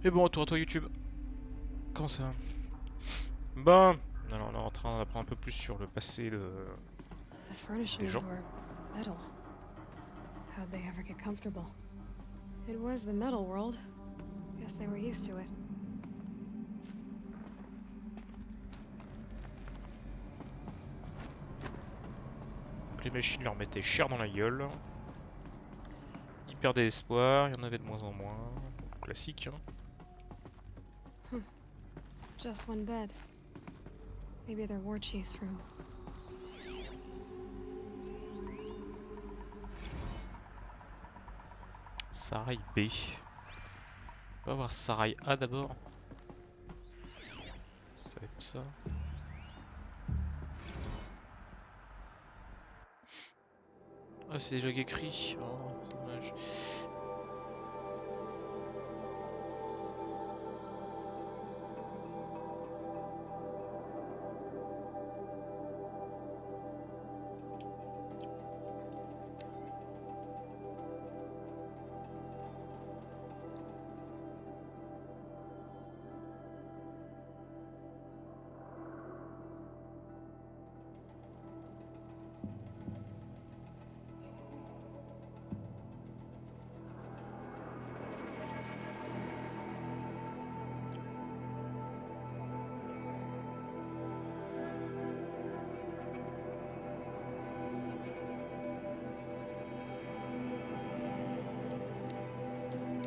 Et bon, retour à toi YouTube. Comment ça va? Bon, alors on est en train d'apprendre un peu plus sur le passé The des furnishings gens. were metal. How'd they ever get comfortable? It was the metal world. Guess they were used to it. Les machines leur mettaient cher dans la gueule. Ils perdaient espoir, il y en avait de moins en moins. Classique, hein. Just one bed. Maybe their war chief's room. Sarai B. On va voir Sarai A d'abord. Ça va être ça. Ah, c'est déjà écrit. Oh, c'est dommage.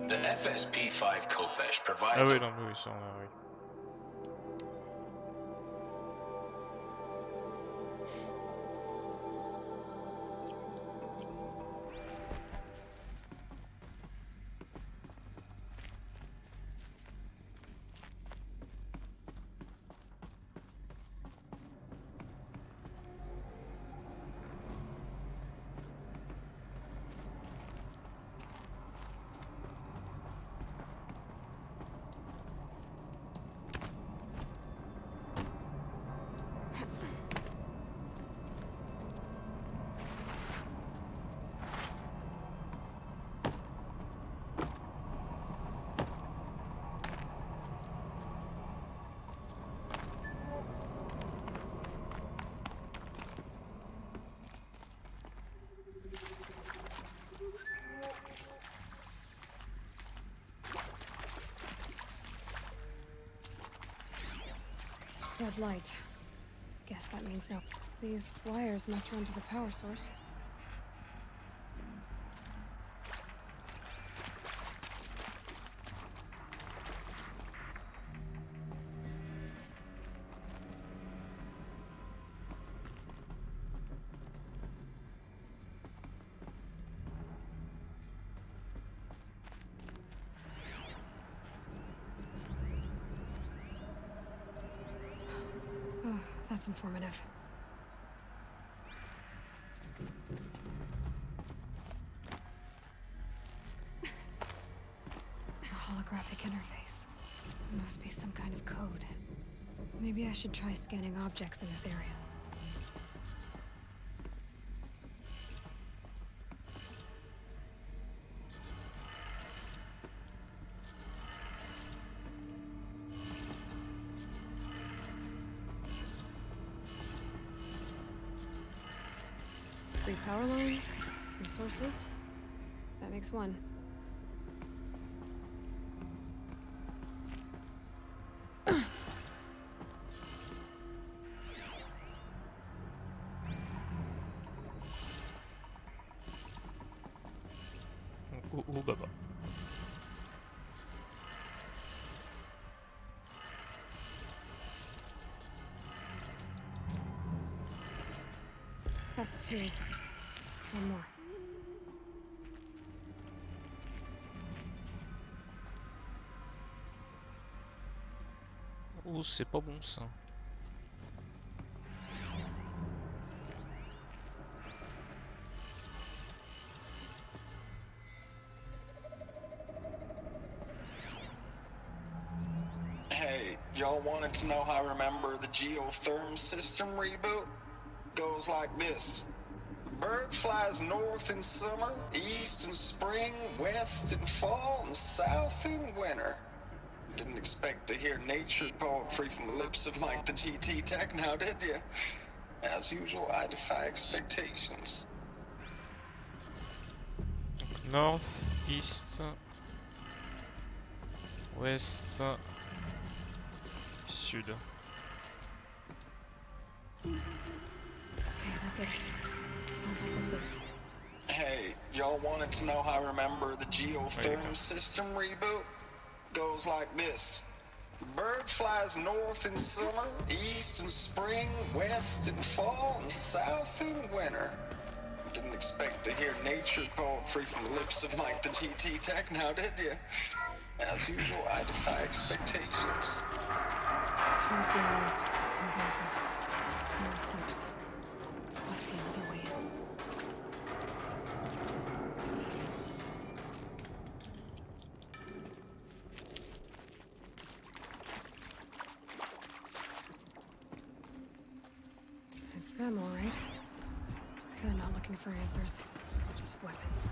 The FSP-5 Kopesh Ah provides oui, non, mais oui, ça, oui. Red light. Guess that means no. These wires must run to the power source. Oh, that's informative. A holographic interface. Must be some kind of code. Maybe I should try scanning objects in this area. Three power lines, three sources. That makes one. Oh, oh, baba. That's two. One more. Oh, c'est pas bon ça. Hey, y'all wanted to know how I remember the geotherm system reboot? Goes like this. Bird flies north in summer, east in spring, west in fall, and south in winter. expect to hear nature poetry from the lips of Mike the GT Tech now, did you? As usual, I defy expectations. North, East, Ouest, Sud. Okay, that's it. Sounds like a loop. Hey, y'all wanted to know how I remember the geotherm system reboot? Goes like this. Bird flies north in summer, east in spring, west in fall, and south in winter. Didn't expect to hear nature poetry from the lips of Mike the GT Tech now, did you? As usual, I defy expectations. Terms being used in places. No eclipse. Must be another way in. It's them, all right. They're not looking for answers. Just weapons.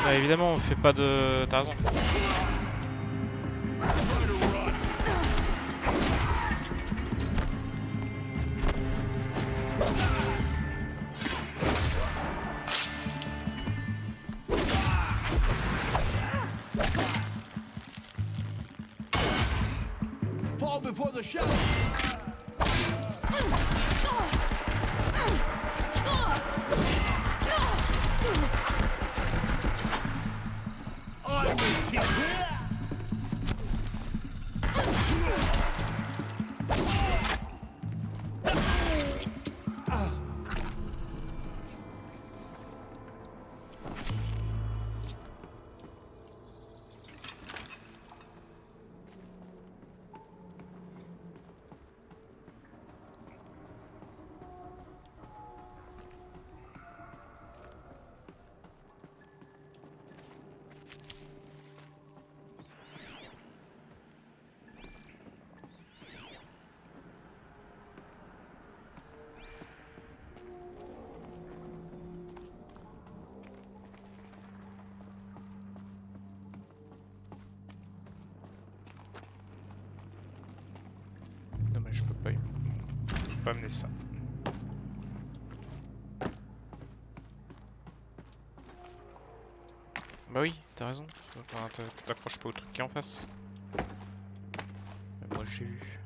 Bah évidemment on fait pas de... T'as raison. Fall before the shadow. Pas amener ça. Bah oui, t'as raison. T'accroches pas au truc qui est en face. Mais moi j'ai vu.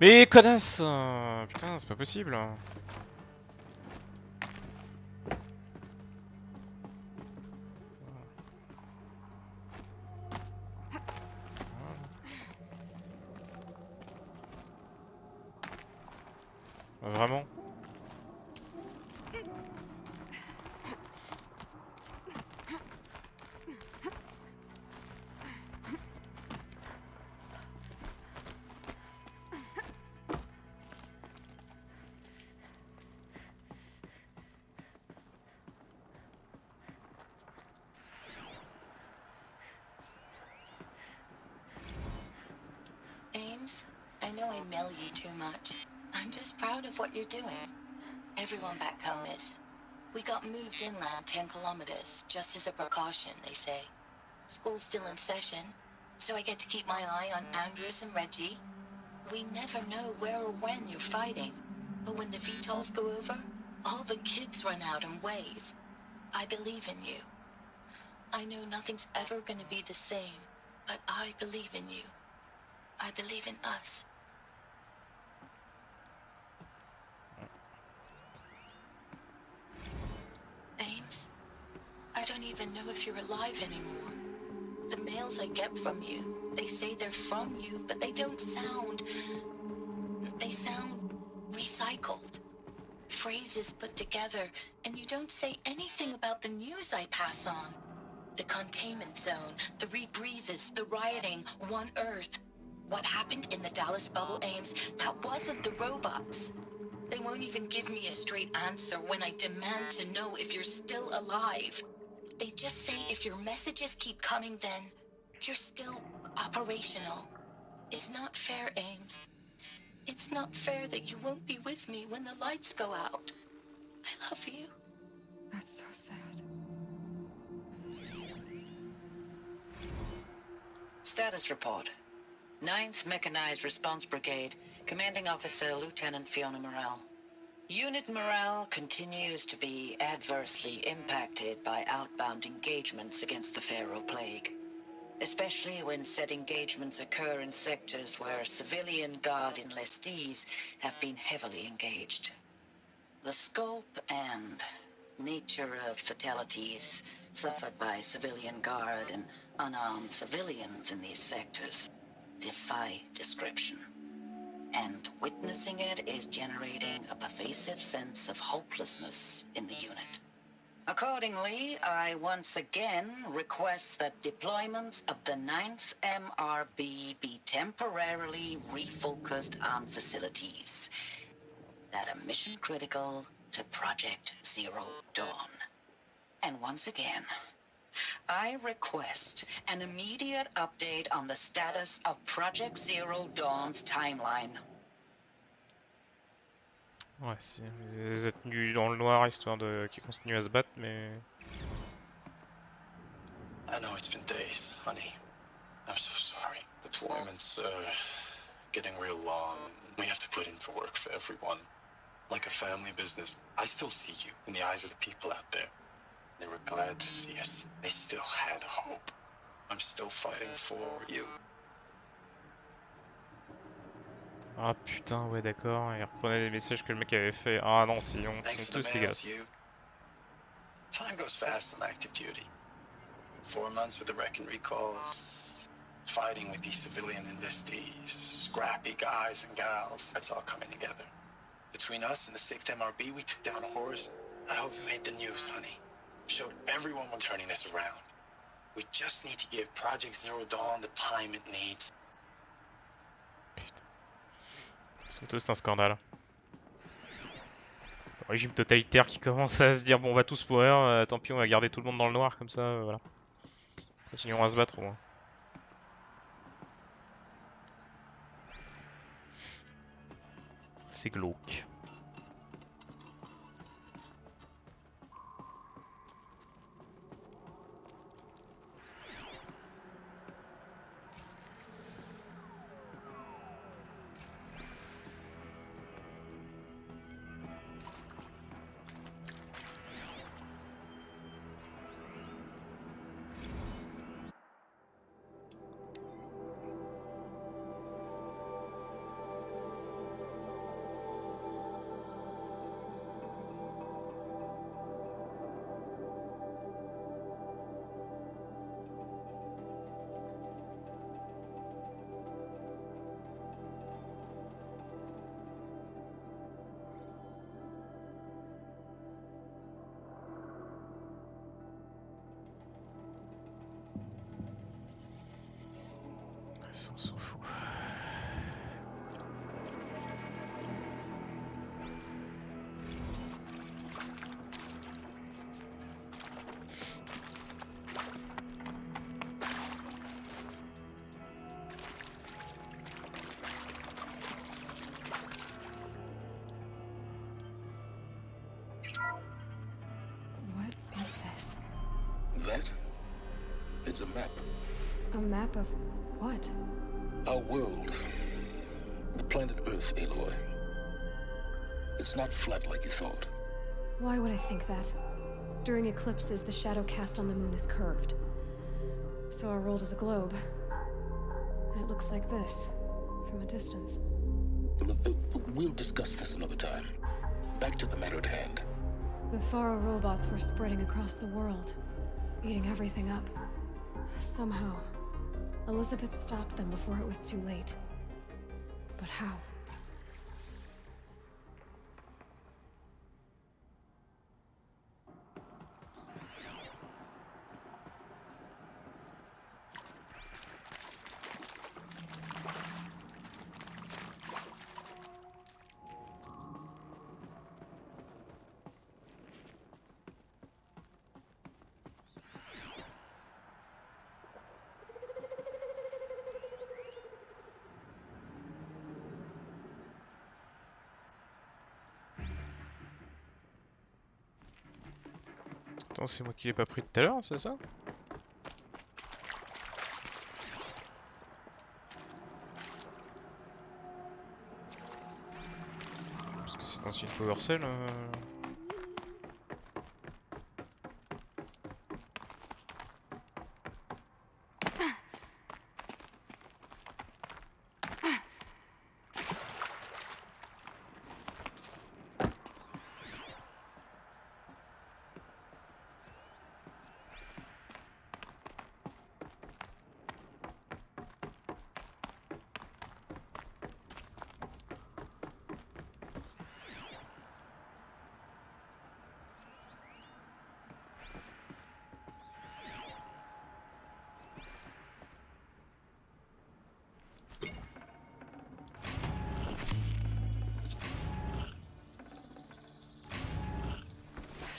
Mais connasse! Putain, c'est pas possible. Vraiment? Ames, I know I mail you too much. I'm just proud of what you're doing. Everyone back home is. We got moved inland 10 kilometers, just as a precaution, they say. School's still in session, so I get to keep my eye on Andres and Reggie. We never know where or when you're fighting, but when the VTOLs go over, all the kids run out and wave. I believe in you. I know nothing's ever gonna be the same, but I believe in you. I believe in us. Ames, I don't even know if you're alive anymore. The mails I get from you, they say they're from you, but they don't sound... They sound recycled. Phrases put together, and you don't say anything about the news I pass on. The containment zone, the rebreathers, the rioting, One Earth. What happened in the Dallas bubble, Ames, that wasn't the robots. They won't even give me a straight answer when I demand to know if you're still alive. They just say if your messages keep coming, then you're still operational. It's not fair, Ames. It's not fair that you won't be with me when the lights go out. I love you. That's so sad. Status report. 9th Mechanized Response Brigade, Commanding Officer Lieutenant Fiona Morrell. Unit morale continues to be adversely impacted by outbound engagements against the Pharaoh Plague, especially when said engagements occur in sectors where civilian guard enlistees have been heavily engaged. The scope and nature of fatalities suffered by civilian guard and unarmed civilians in these sectors defy description. And witnessing it is generating a pervasive sense of hopelessness in the unit. Accordingly, I once again request that deployments of the 9th MRB be temporarily refocused on facilities that are mission critical to Project Zero Dawn. And once again, I request an immediate update on the status of Project Zero Dawn's timeline. Ouais, si. Ils étaient tenus dans le noir histoire de qu'ils continuent à se battre, mais. I know it's been days, honey. I'm so sorry. Deployments are getting real long. We have to put into work for everyone. Like a family business. I still see you in the eyes of the people out there. They were glad to see us. They still had hope. I'm still fighting for you. Ah putain, ouais, d'accord. Il reprenait les messages que le mec avait fait. Ah non, ils Thanks sont for tous the mails, dégueulasses. you. Time goes fast on active duty. 4 months with the wreck and recalls. Fighting with these civilian enlistees. Scrappy guys and gals. That's all coming together. Between us and the 6th MRB, we took down a horse. I hope you made the news, honey. Showed everyone we're turning this around. We just need to give Project Zero Dawn the time it needs. C'est tous un scandale. Le régime totalitaire qui commence à se dire bon, on va tous mourir, tant pis, on va garder tout le monde dans le noir comme ça, voilà. Continuons à se battre au moins. C'est glauque. Ça, on s'en fout. What is this? That? It's a map. A map of what? Our world. The planet Earth, Aloy. It's not flat like you thought. Why would I think that? During eclipses, the shadow cast on the moon is curved. So our world is a globe. And it looks like this, from a distance. We'll discuss this another time. Back to the matter at hand. The Faro robots were spreading across the world, eating everything up. Somehow, Elizabeth stopped them before it was too late. But how? Attends, c'est moi qui l'ai pas pris tout à l'heure, c'est ça? Parce que c'est dans une power cell.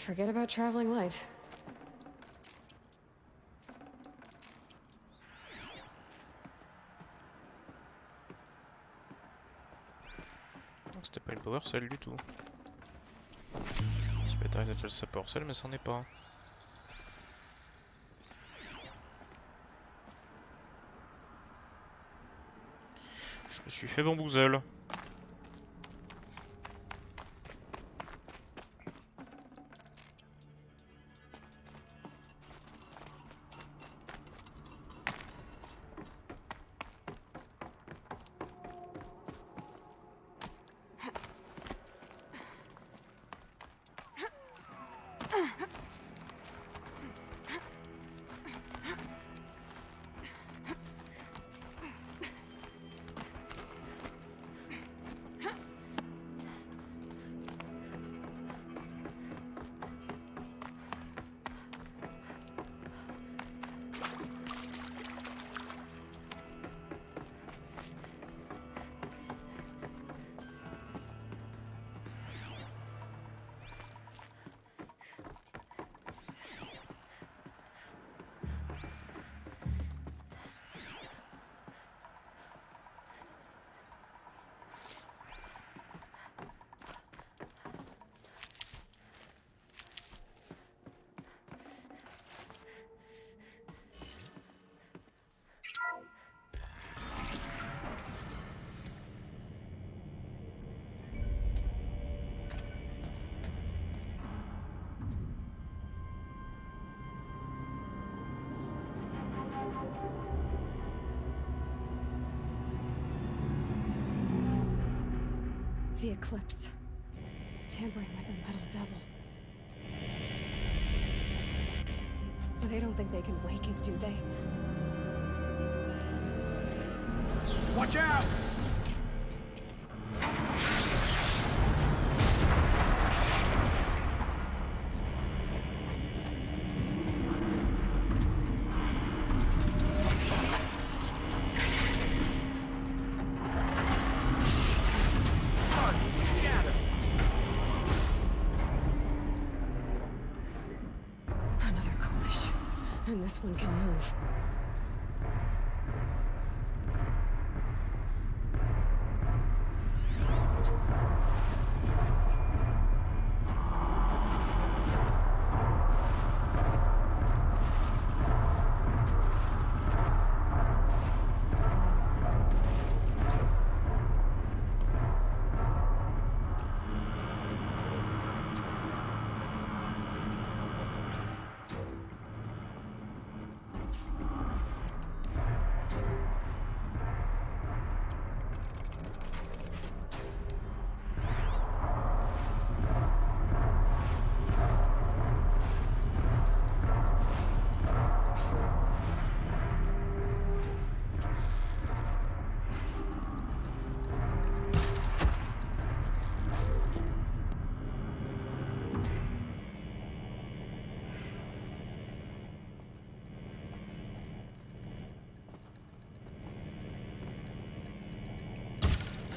Forget about traveling light. C'était pas une power cell du tout. Les bâtards ils appellent ça power cell, mais c'en est pas. Je me suis fait bamboozle. The eclipse. Tampering with a metal devil. But they don't think they can wake it, do they? Watch out! and this one can move.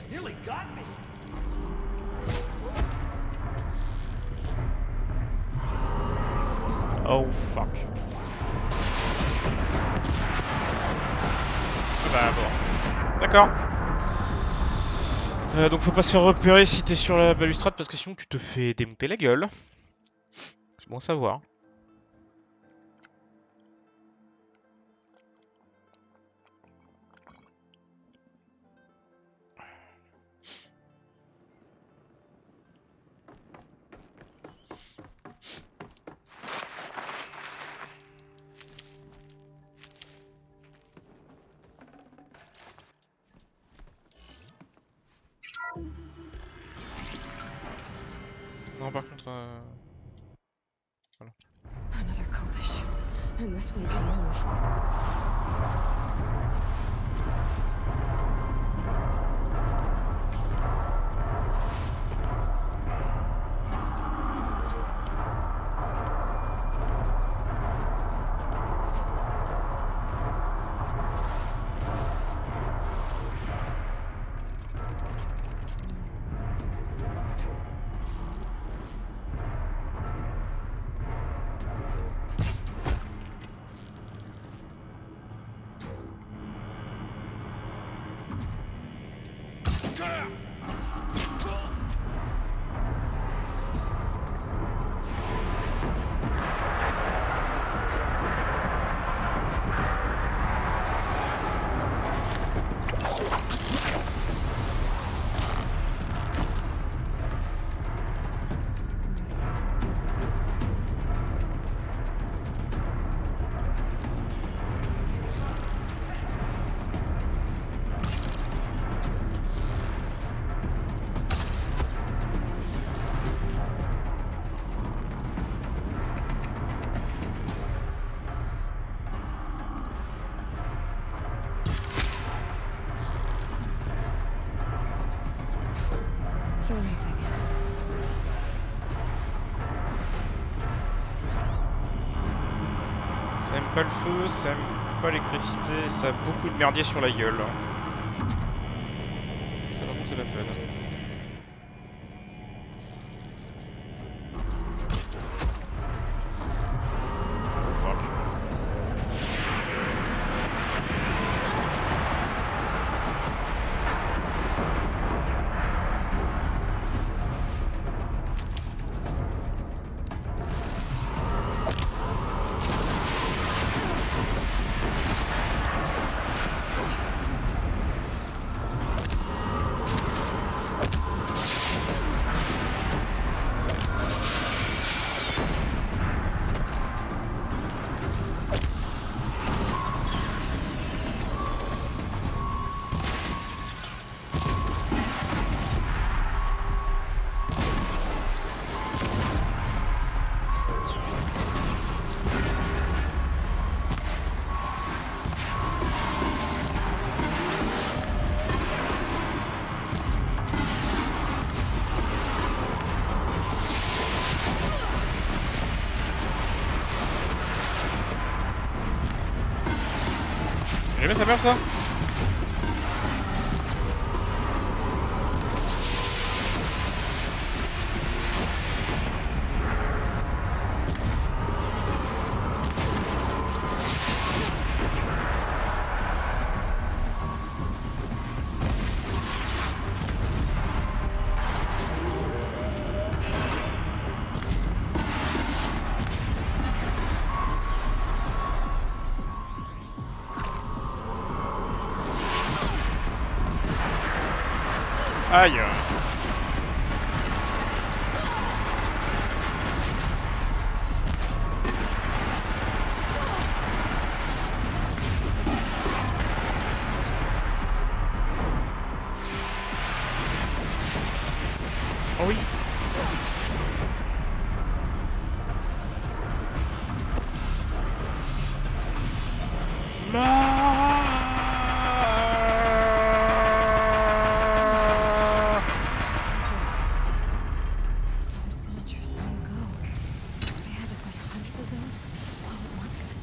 Nearly got me. Oh fuck. Ah bah bon. D'accord. Donc faut pas se faire repérer si t'es sur la balustrade parce que sinon tu te fais démonter la gueule. C'est bon à savoir. Non par contre... Voilà. Another Kobish, and this one can move. They're leaving. Ça aime pas le feu, ça aime pas l'électricité, ça a beaucoup de merdier sur la gueule. Ça vraiment c'est pas fun. Jamais ça meurt ça. Aïe. Oh oui. So the soldiers long ago, they had to fight hundreds of those all at once.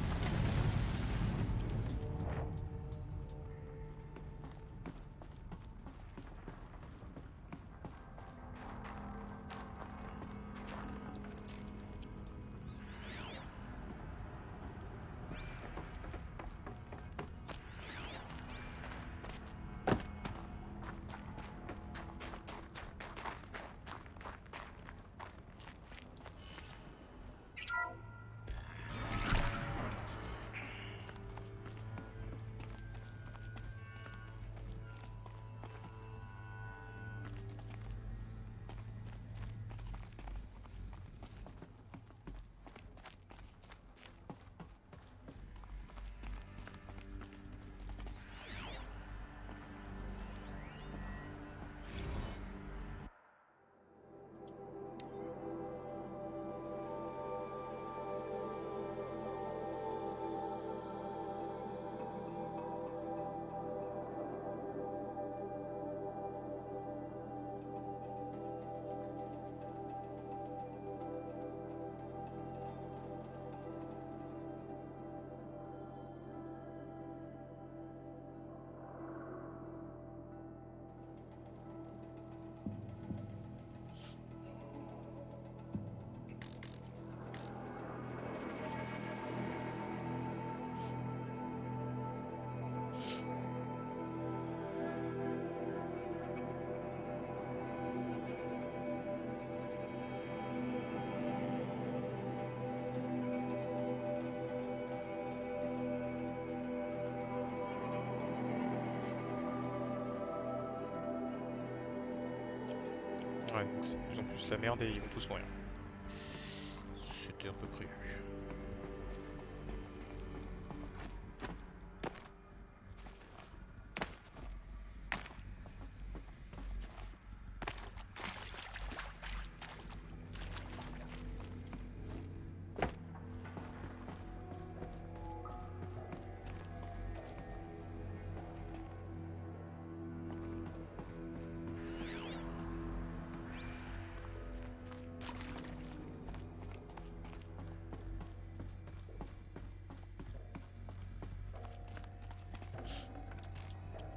Ouais, donc c'est de plus en plus la merde et ils vont tous mourir. C'était un peu prévu.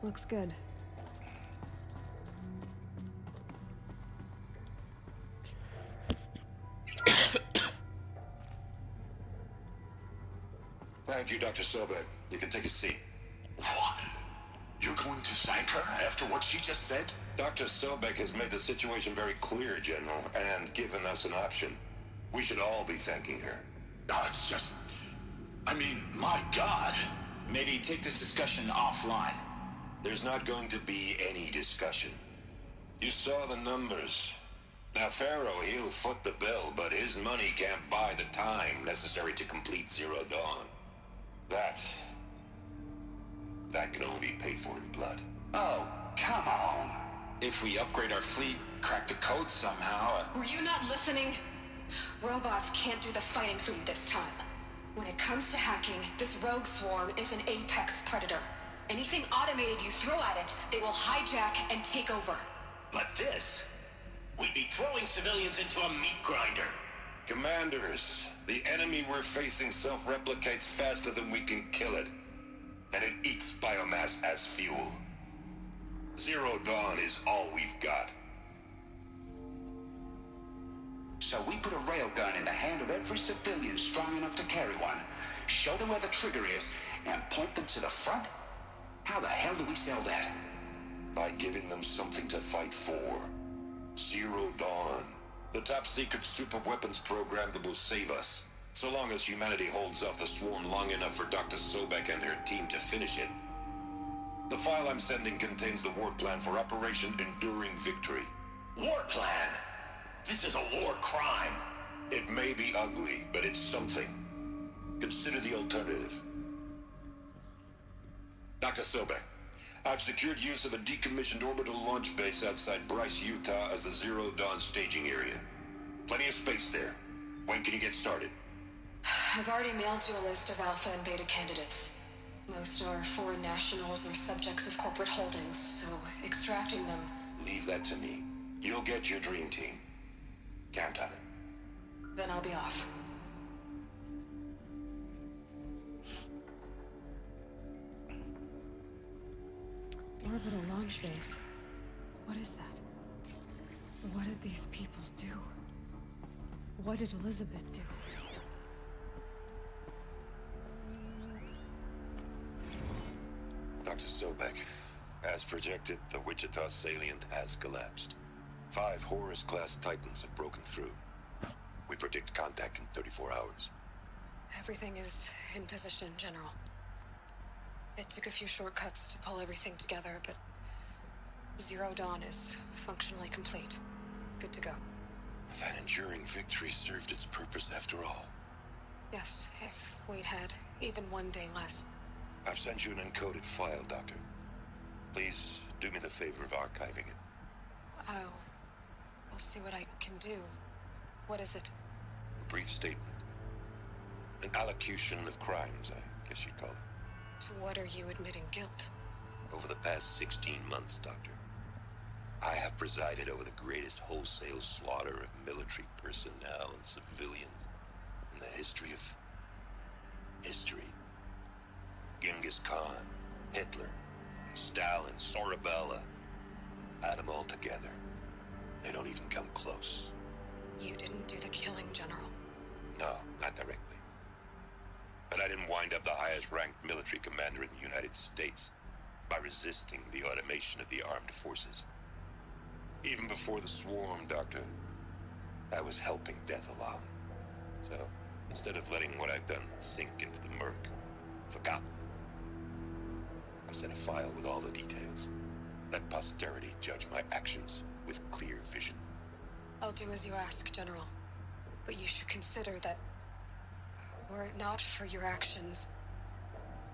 Looks good. Thank you, Dr. Sobek. You can take a seat. What? You're going to thank her after what she just said? Dr. Sobek has made the situation very clear, General, and given us an option. We should all be thanking her. Oh, it's just... I mean, my God. Maybe take this discussion offline. There's not going to be any discussion. You saw the numbers. Now, Pharaoh, he'll foot the bill, but his money can't buy the time necessary to complete Zero Dawn. That can only be paid for in blood. Oh, come on. If we upgrade our fleet, crack the code somehow... Were you not listening? Robots can't do the fighting for you this time. When it comes to hacking, this rogue swarm is an apex predator. Anything automated you throw at it, they will hijack and take over. But this... we'd be throwing civilians into a meat grinder. Commanders, the enemy we're facing self-replicates faster than we can kill it. And it eats biomass as fuel. Zero Dawn is all we've got. So we put a railgun in the hand of every civilian strong enough to carry one, show them where the trigger is, and point them to the front? How the hell do we sell that? By giving them something to fight for. Zero Dawn. The top-secret super-weapons program that will save us. So long as humanity holds off the swarm long enough for Dr. Sobek and her team to finish it. The file I'm sending contains the war plan for Operation Enduring Victory. War plan? This is a war crime. It may be ugly, but it's something. Consider the alternative. Dr. Sobek, I've secured use of a decommissioned orbital launch base outside Bryce, Utah as the Zero Dawn staging area. Plenty of space there. When can you get started? I've already mailed you a list of Alpha and Beta candidates. Most are foreign nationals or subjects of corporate holdings, so extracting them... Leave that to me. You'll get your dream team. Count on it. Then I'll be off. Orbital launch base. What is that? What did these people do? What did Elizabeth do? Dr. Sobek, as projected, the Wichita salient has collapsed. 5 Horus-class Titans have broken through. We predict contact in 34 hours. Everything is in position, General. It took a few shortcuts to pull everything together, but Zero Dawn is functionally complete. Good to go. That enduring victory served its purpose after all. Yes, if we'd had even one day less. I've sent you an encoded file, Doctor. Please do me the favor of archiving it. I'll see what I can do. What is it? A brief statement. An allocution of crimes, I guess you'd call it. To what are you admitting guilt? Over the past 16 months, Doctor, I have presided over the greatest wholesale slaughter of military personnel and civilians in the history of... history. Genghis Khan, Hitler, Stalin, Sorabella. Add them all together. They don't even come close. You didn't do the killing, General. No, not directly. But I didn't wind up the highest-ranked military commander in the United States by resisting the automation of the armed forces. Even before the swarm, Doctor, I was helping death along. So, instead of letting what I've done sink into the murk, forgotten, I've sent a file with all the details. Let posterity judge my actions with clear vision. I'll do as you ask, General. But you should consider that were it not for your actions,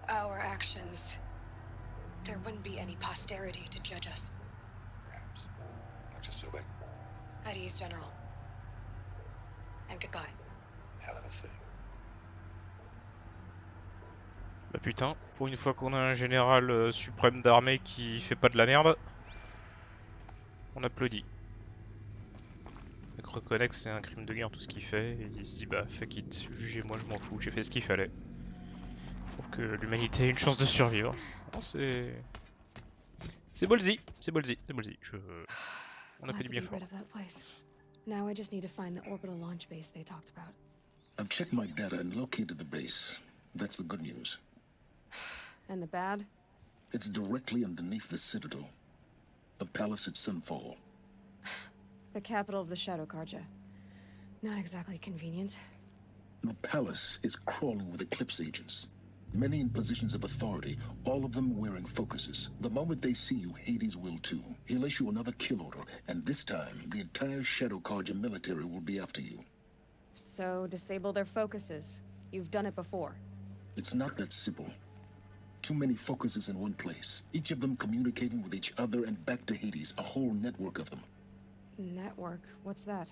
our actions, there wouldn't be any posterity to judge us. Perhaps. Dr. Sobek. At ease, General. And goodbye. Hell of a thing. Bah putain, pour une fois qu'on a un général suprême d'armée qui fait pas de la merde, on applaudit. Il reconnaît que c'est un crime de guerre tout ce qu'il fait, et il se dit bah fuck it, jugez-moi je m'en fous, j'ai fait ce qu'il fallait. Pour que l'humanité ait une chance de survivre. Non, c'est ballsy, c'est ballsy, c'est ballsy. On applaudit bien fort. Now I just need to find the orbital launch base they talked about. I've checked my data and located the base. That's the good news. And the bad? It's directly underneath the Citadel. The palace at Sunfall. The capital of the Shadow Carja. Not exactly convenient. The palace is crawling with Eclipse agents. Many in positions of authority, all of them wearing focuses. The moment they see you, Hades will too. He'll issue another kill order, and this time, the entire Shadow Carja military will be after you. So, disable their focuses. You've done it before. It's not that simple. Too many focuses in one place, each of them communicating with each other and back to Hades, a whole network of them. Network? What's that?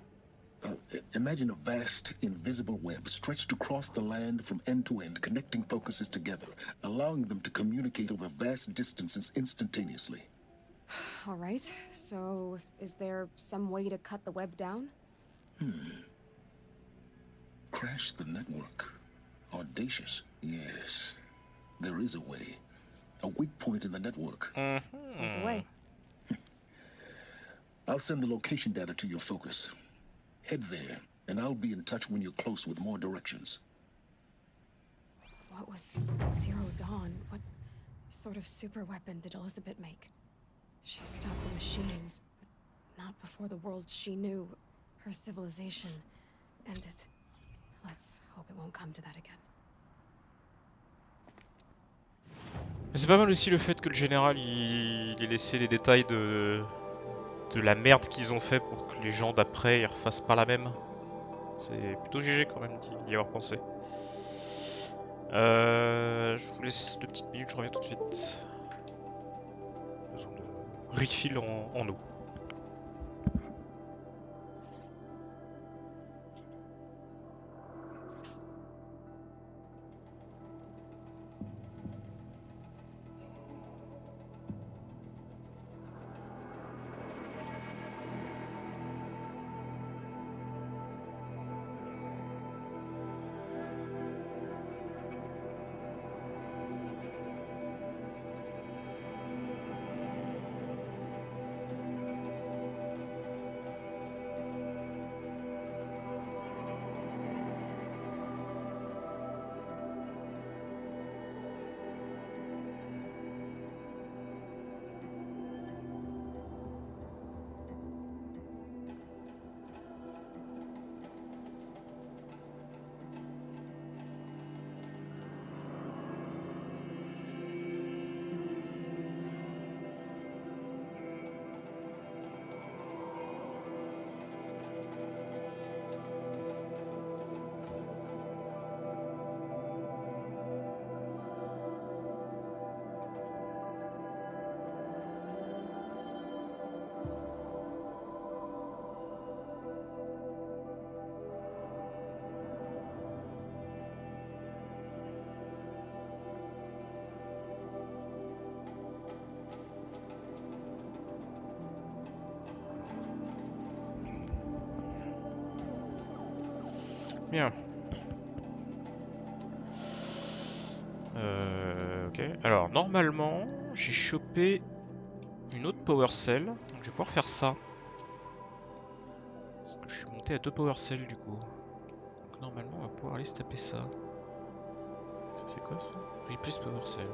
Imagine a vast, invisible web stretched across the land from end to end, connecting focuses together, allowing them to communicate over vast distances instantaneously. All right, so is there some way to cut the web down? Crash the network. Audacious. Yes, there is a way. A weak point in the network. Lead the way. I'll send the location data to your focus. Head there, and I'll be in touch when you're close with more directions. What was Zero Dawn? What sort of super weapon did Elizabeth make? She stopped the machines, but not before the world she knew, her civilization, ended. Let's hope it won't come to that again. C'est pas mal aussi le fait que le général il ait laissé les détails de la merde qu'ils ont fait pour que les gens d'après ils refassent pas la même. C'est plutôt GG quand même d'y avoir pensé. Je vous laisse 2 petites minutes, je reviens tout de suite. Besoin de refill en eau. Bien. Ok. Alors, normalement, j'ai chopé une autre power cell. Donc, je vais pouvoir faire ça. Parce que je suis monté à 2 power cells du coup. Donc, normalement, on va pouvoir aller se taper ça. Ça, c'est quoi ça? Replace power cell.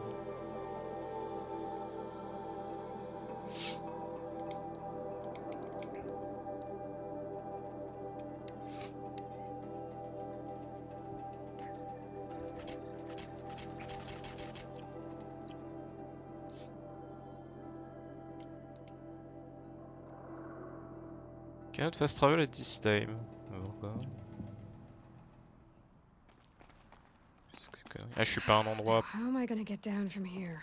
Cannot fast travel at this time. Pourquoi? Ah, je suis pas à un endroit. How am I gonna get down from here?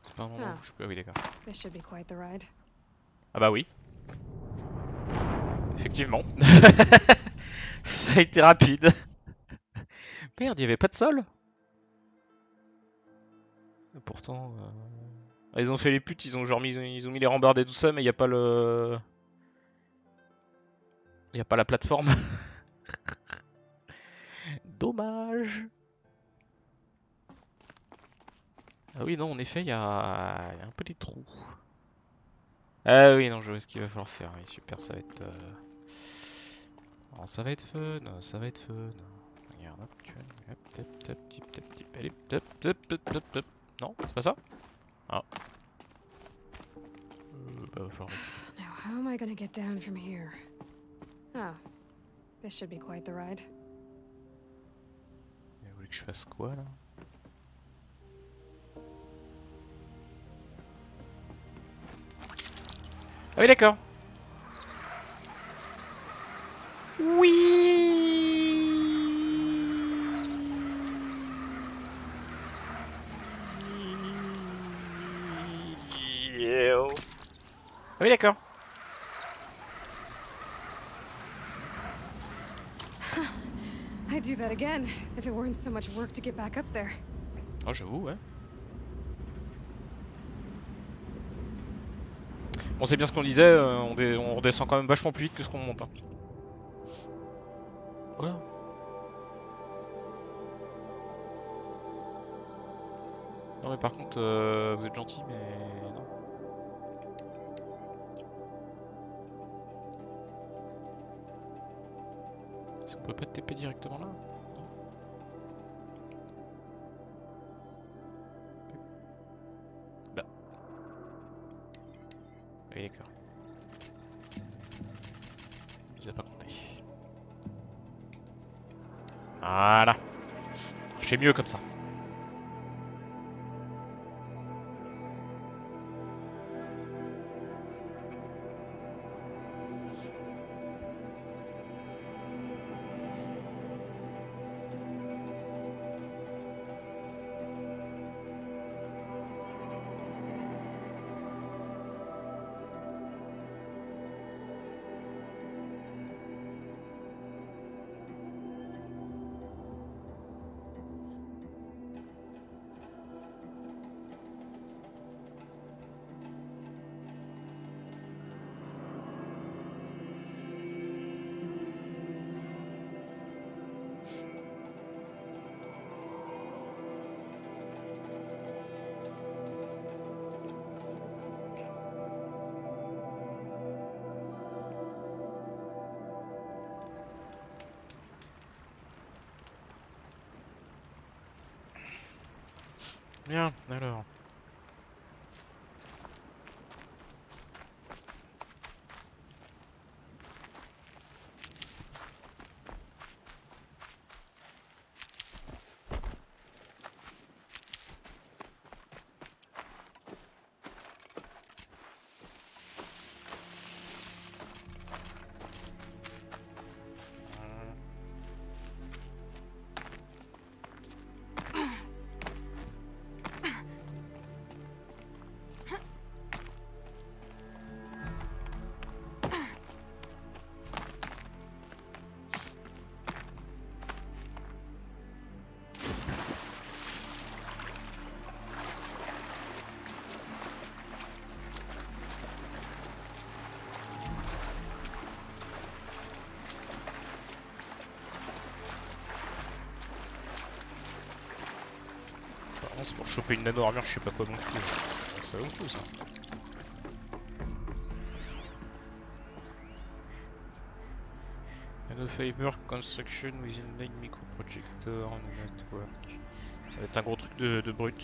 C'est pas un endroit où je peux. Ah oui, d'accord. This should be quite the ride. Ah bah oui. Effectivement. Ça a été rapide. Merde, il y avait pas de sol. Pourtant, ils ont fait les putes, ils ont genre ils ont mis les rambardes et tout ça, mais il y a pas le. Il y a pas la plateforme. Dommage. Ah oui, non, en effet, il y a un peu des trous. Ah oui, non, je vois ce qu'il va falloir faire. Oui, super, ça va être. Oh, ça va être fun, ça va être fun. Regarde, hop, tu vas. Hop, tap, tap, tip, tap, tip, allez, tap, tap, tap, tap, tap. Non, c'est pas ça? Ah. Bah, va falloir mettre ça. Now, how am I gonna get down from here? Oh, this should be quite the ride. Vous voulez que je fasse quoi là? Ah oui, d'accord. Oui. Ah oui, d'accord. I'd do that again if it weren't so much work to get back up there. Oh, j'avoue, ouais. Bon, c'est bien ce qu'on disait, on redescend quand même vachement plus vite que ce qu'on monte. Hein. Quoi? Non mais par contre, vous êtes gentil, mais non. Est-ce qu'on peut pas te TP directement là? Non. Bah. Oui, d'accord. Je les ai pas comptés. Voilà. C'est mieux comme ça. Bien, alors. C'est pour choper une nano armure, je sais pas quoi non plus. Ça vaut le coup ça. Nano fiber construction within line microprojector network. Ça va être un gros truc de brut.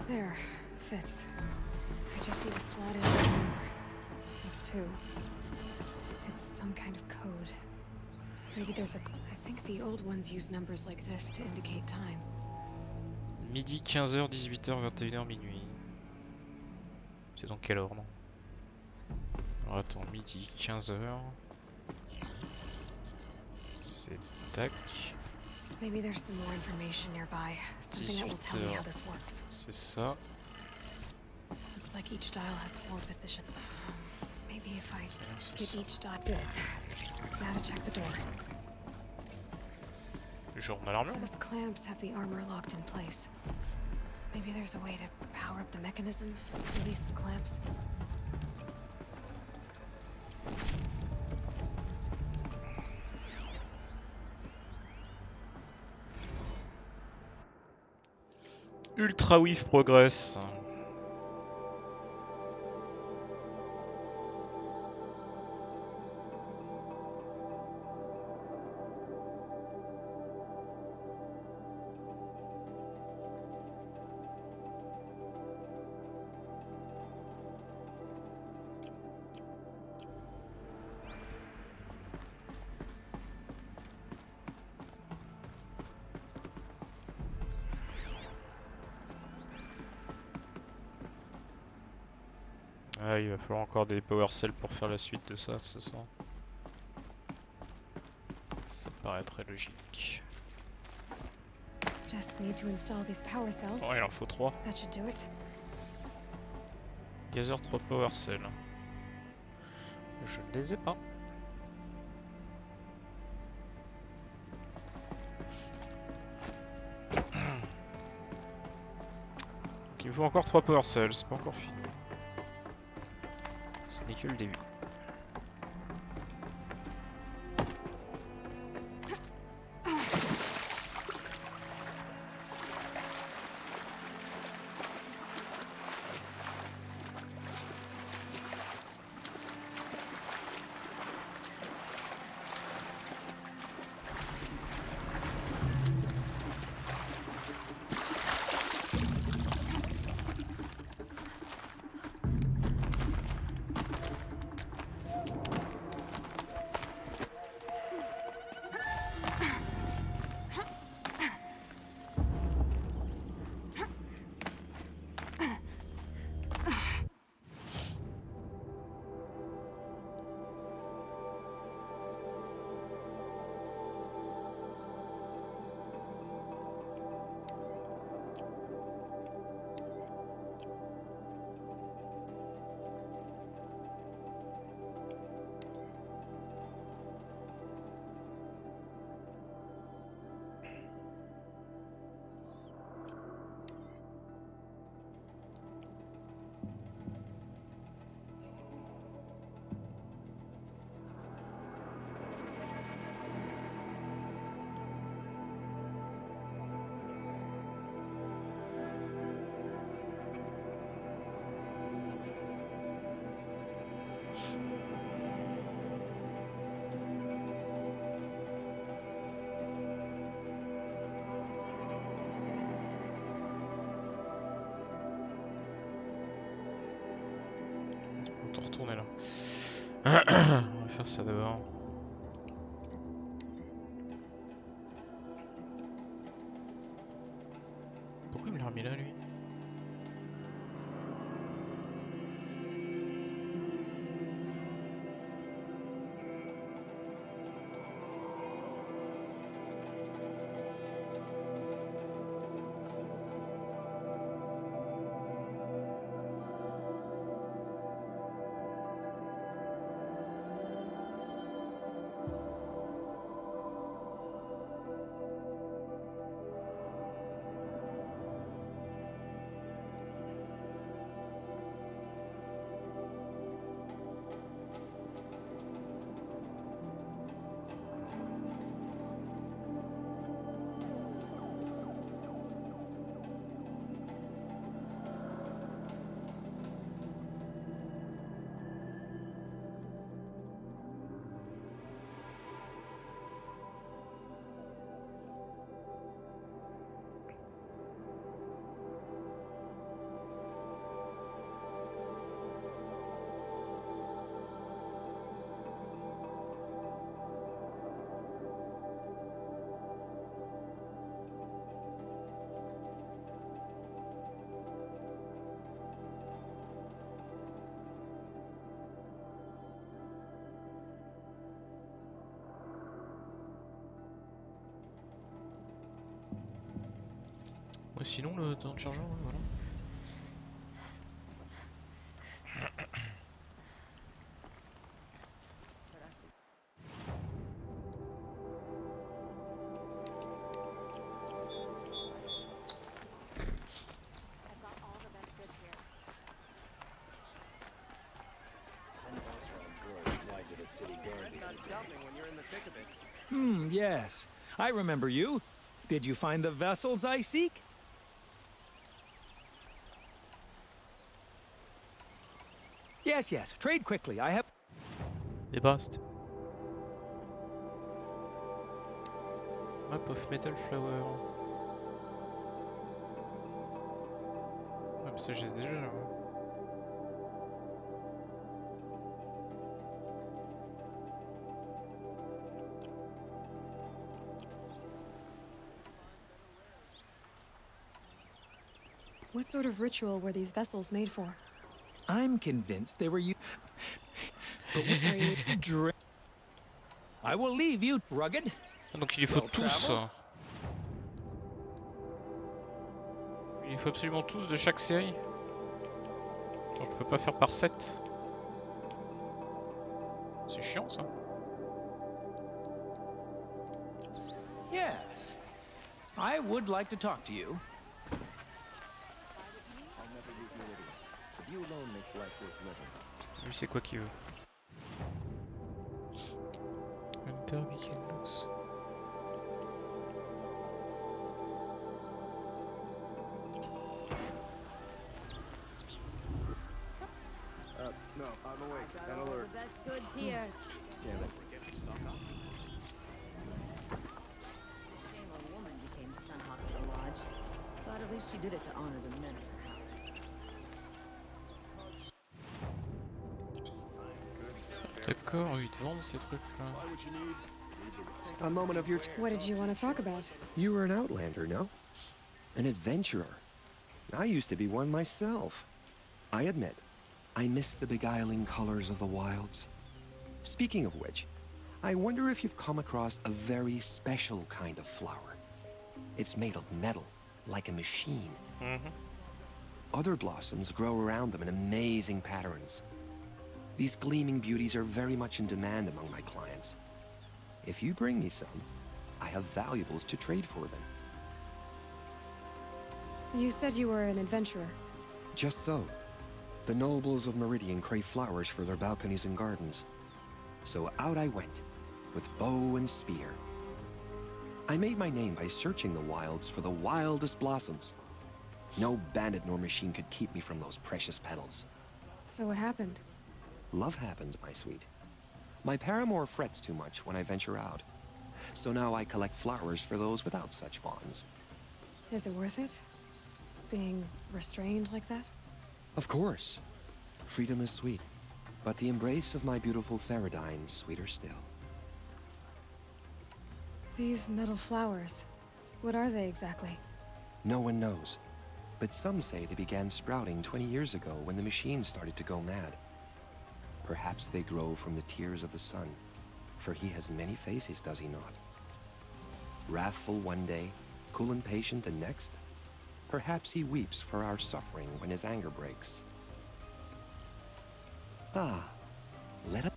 There, fits. I just need to slot in one more. That's two. It's some kind of code. Maybe there's a... I think the old ones use numbers like this to indicate time. Midi, 15h, 18h, 21h, minuit. C'est donc quelle heure, non? Alors attends, midi, 15h. C'est tac. Maybe there's some more information nearby. Something that will tell me how this works. C'est ça. Looks like each dial has 4 positions. Maybe if I get each dial... Good. Now to check the door. Genre on a l'armure. Those clamps have the armor locked in place. Maybe there's a way to power up the mechanism, release the clamps. Ultra Weave progresse. Ah, il va falloir encore des power cells pour faire la suite de ça, c'est ça. Ça paraît très logique. Just need to install these power cells. Oh, il en faut 3. That should do it. Gazer 3 power cells. Je ne les ai pas. Donc il me faut encore 3 power cells, c'est pas encore fini. Ce n'est que le début. tourner là. On va faire ça d'abord. Pourquoi il me l'a remis là lui? Ouais, sinon le temps de chargement, voilà. Yes. I remember you. Did you find the vessels I seek? Yes, yes. Trade quickly. I have... Des bastes. Map of Metal Flower. Ouais, mais ça je les ai déjà là. What sort of ritual were these vessels made for? I'm convinced they were you. I will leave you, rugged. Donc il les faut tous. Il les faut absolument tous de chaque série. Attends, je peux pas faire par 7. C'est chiant ça. Yes. I would like to talk to you. Lui c'est quoi qu'il veut. Hunter Vikings. No, on the way. An alert. The best goods here. Damn it. We're getting stock up. Shame a woman became Sunhawk of the Lodge. But at least she did it to honor the men of her house. D'accord, oui, te vendre ces trucs là. A moment of your What did you want to talk about? You were an outlander, no? An adventurer. I used to be one myself. I admit, I miss the beguiling colors of the wilds. Speaking of which, I wonder if you've come across a very special kind of flower. It's made of metal, like a machine. Other blossoms grow around them in amazing patterns. These gleaming beauties are very much in demand among my clients. If you bring me some, I have valuables to trade for them. You said you were an adventurer. Just so. The nobles of Meridian crave flowers for their balconies and gardens. So out I went, with bow and spear. I made my name by searching the wilds for the wildest blossoms. No bandit nor machine could keep me from those precious petals. So what happened? Love happened, my sweet. My paramour frets too much when I venture out. So now I collect flowers for those without such bonds. Is it worth it? Being restrained like that? Of course. Freedom is sweet. but the embrace of my beautiful Theridine sweeter still. These metal flowers, what are they exactly? No one knows, but some say they began sprouting 20 years ago when the machines started to go mad. Perhaps they grow from the tears of the sun, for he has many faces, does he not? Wrathful one day, cool and patient the next. Perhaps he weeps for our suffering when his anger breaks. Ah, let us...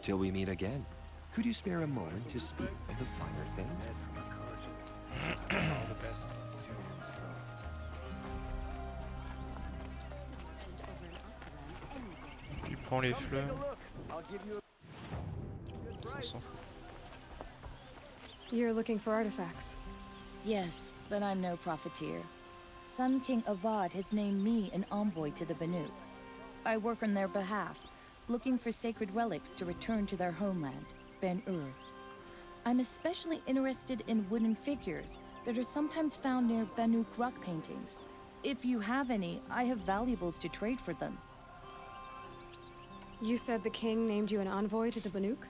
Till we meet again, could you spare a moment to speak of the finer things? Il prend les fleurs. You're looking for artifacts. Yes, but I'm no profiteer. Sun King Avad has named me an envoy to the Banuk. I work on their behalf, looking for sacred relics to return to their homeland, Ben-Ur. I'm especially interested in wooden figures that are sometimes found near Banuk rock paintings. If you have any, I have valuables to trade for them. You said the king named you an envoy to the Banuk?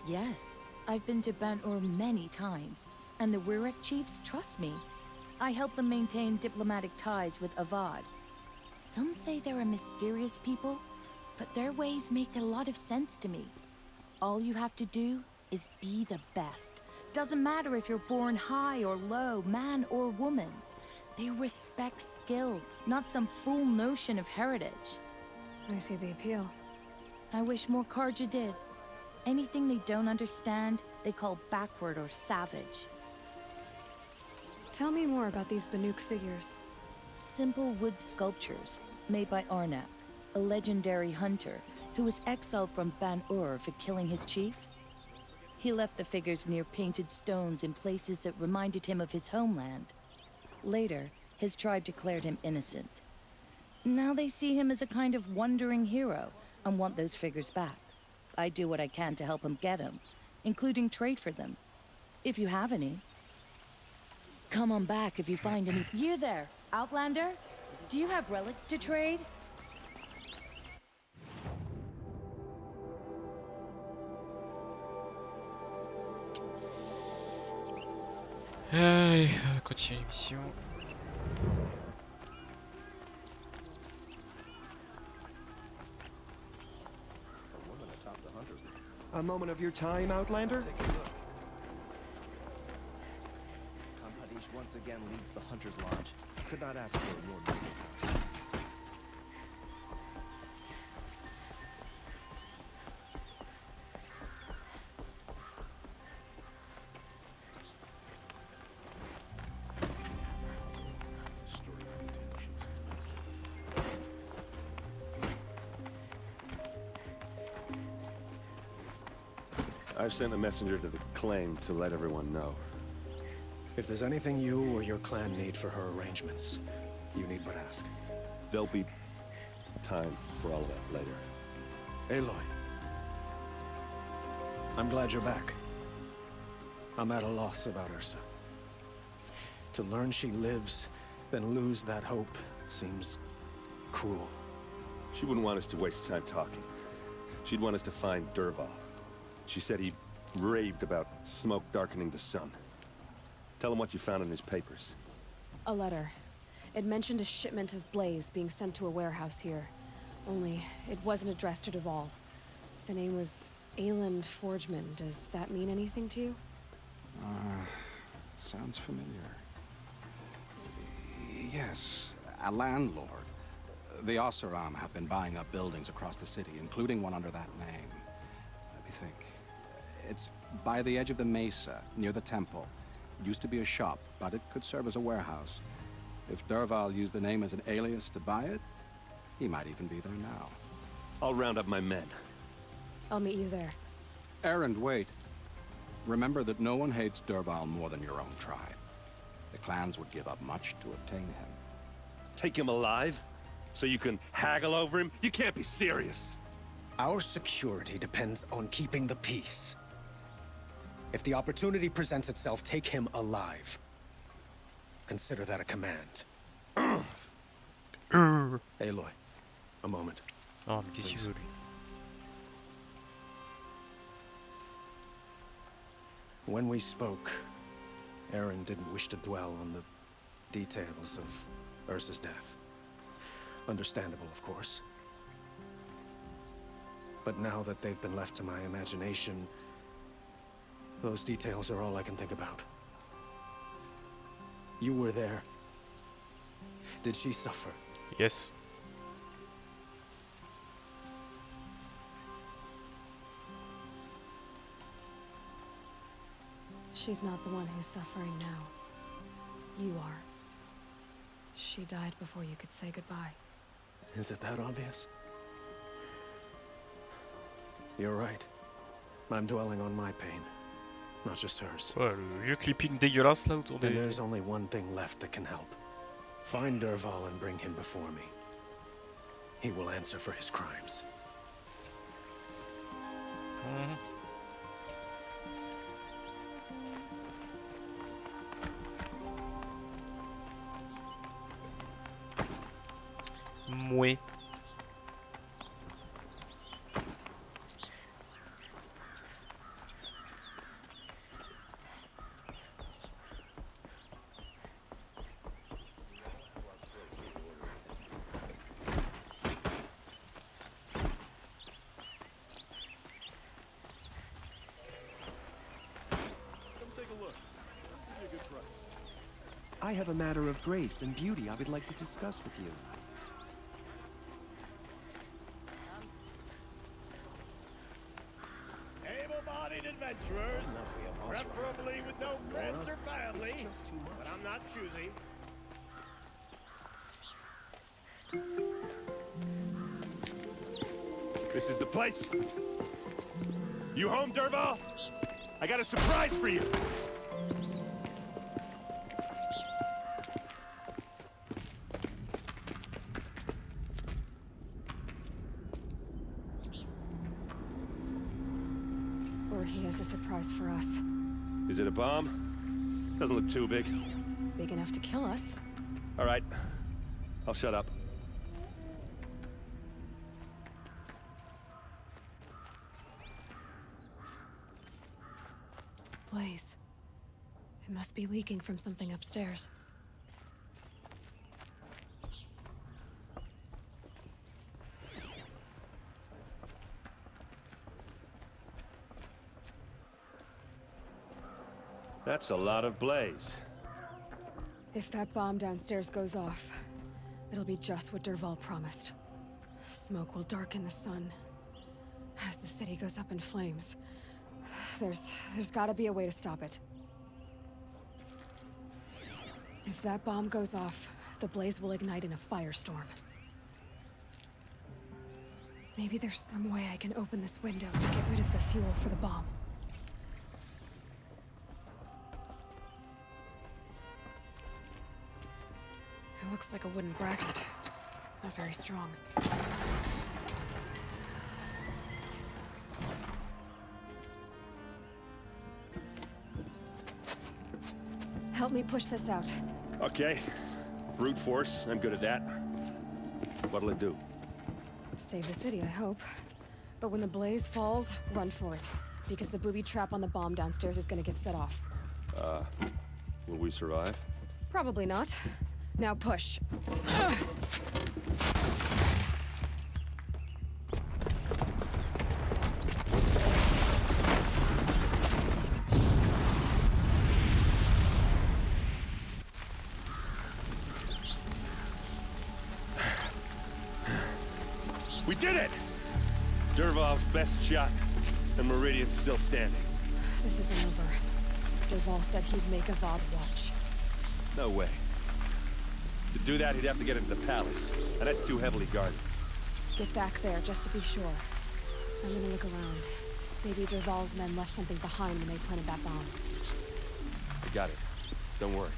Yes, I've been to Ben-Ur many times, and the Wirek chiefs trust me. I help them maintain diplomatic ties with Avad. Some say they're a mysterious people, but their ways make a lot of sense to me. All you have to do is be the best. Doesn't matter if you're born high or low, man or woman. They respect skill, not some fool notion of heritage. I see the appeal. I wish more Karja did. Anything they don't understand, they call backward or savage. Tell me more about these Banuk figures. Simple wood sculptures made by Arnak, a legendary hunter who was exiled from Ban-Ur for killing his chief. He left the figures near painted stones in places that reminded him of his homeland. Later, his tribe declared him innocent. Now they see him as a kind of wandering hero and want those figures back. I do what I can to help him get them, including trade for them. If you have any. Come on back if you find any. You there, Outlander? Do you have relics to trade? Allez, on va continuer l'émission. A moment of your time, Outlander? Kamhadish once again leads the Hunter's Lodge. Could not ask for a more noble house. I've sent a messenger to the claim to let everyone know. If there's anything you or your clan need for her arrangements, you need but ask. There'll be time for all of that later. Aloy. I'm glad you're back. I'm at a loss about Ursa. To learn she lives, then lose that hope, seems cruel. She wouldn't want us to waste time talking. She'd want us to find Dervahl. She said he raved about smoke darkening the sun. Tell him what you found in his papers. A letter. It mentioned a shipment of blaze being sent to a warehouse here. Only, it wasn't addressed to Dervahl. The name was Ayland Forgeman. Does that mean anything to you? Sounds familiar. Yes, a landlord. The Oseram have been buying up buildings across the city, including one under that name. Let me think. It's by the edge of the mesa, near the temple. It used to be a shop, but it could serve as a warehouse. If Dervahl used the name as an alias to buy it, he might even be there now. I'll round up my men. I'll meet you there. Erend, wait. Remember that no one hates Dervahl more than your own tribe. The clans would give up much to obtain him. Take him alive? So you can haggle over him? You can't be serious. Our security depends on keeping the peace. If the opportunity presents itself, take him alive. Consider that a command. Aloy, a moment. Oh, mais qu'est-ce qu'il veut, lui? When we spoke, Aaron didn't wish to dwell on the details of Ursa's death. Understandable, of course. But now that they've been left to my imagination, those details are all I can think about. You were there. Did she suffer? Yes. She's not the one who's suffering now. You are. She died before you could say goodbye. Is it that obvious? You're right. I'm dwelling on my pain, not just hers. Ouais, le vieux clipping dégueulasse là autour des... And there's only one thing left that can help. Find Dervahl and bring him before me. He will answer for his crimes. Mouais. I have a matter of grace and beauty I would like to discuss with you. Able-bodied adventurers, preferably with no friends or family, but I'm not choosy. This is the place. You home, Dervahl? I got a surprise for you. Or he has a surprise for us. Is it a bomb? Doesn't look too big. Big enough to kill us. All right. I'll shut up. Blaze. It must be leaking from something upstairs. That's a lot of blaze. If that bomb downstairs goes off, it'll be just what Dervahl promised. Smoke will darken the sun. As the city goes up in flames, there's gotta be a way to stop it. If that bomb goes off, the blaze will ignite in a firestorm. Maybe there's some way I can open this window to get rid of the fuel for the bomb. It looks like a wooden bracket. Not very strong. Help me push this out. Okay. Brute force, I'm good at that. What'll it do? Save the city, I hope. But when the blaze falls, run for it. Because the booby trap on the bomb downstairs is gonna get set off. Will we survive? Probably not. Now push. We did it! Dervahl's best shot, and Meridian's still standing. This isn't over. Dervahl said he'd make Avad watch. No way. To do that, he'd have to get into the palace, and that's too heavily guarded. Get back there, just to be sure. I'm gonna look around. Maybe Dervahl's men left something behind when they planted that bomb. I got it. Don't worry.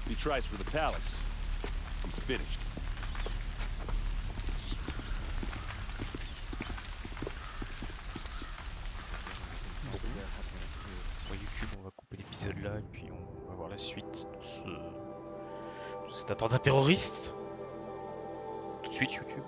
If he tries for the palace, he's finished. suite de cet attentat terroriste. Tout de suite YouTube.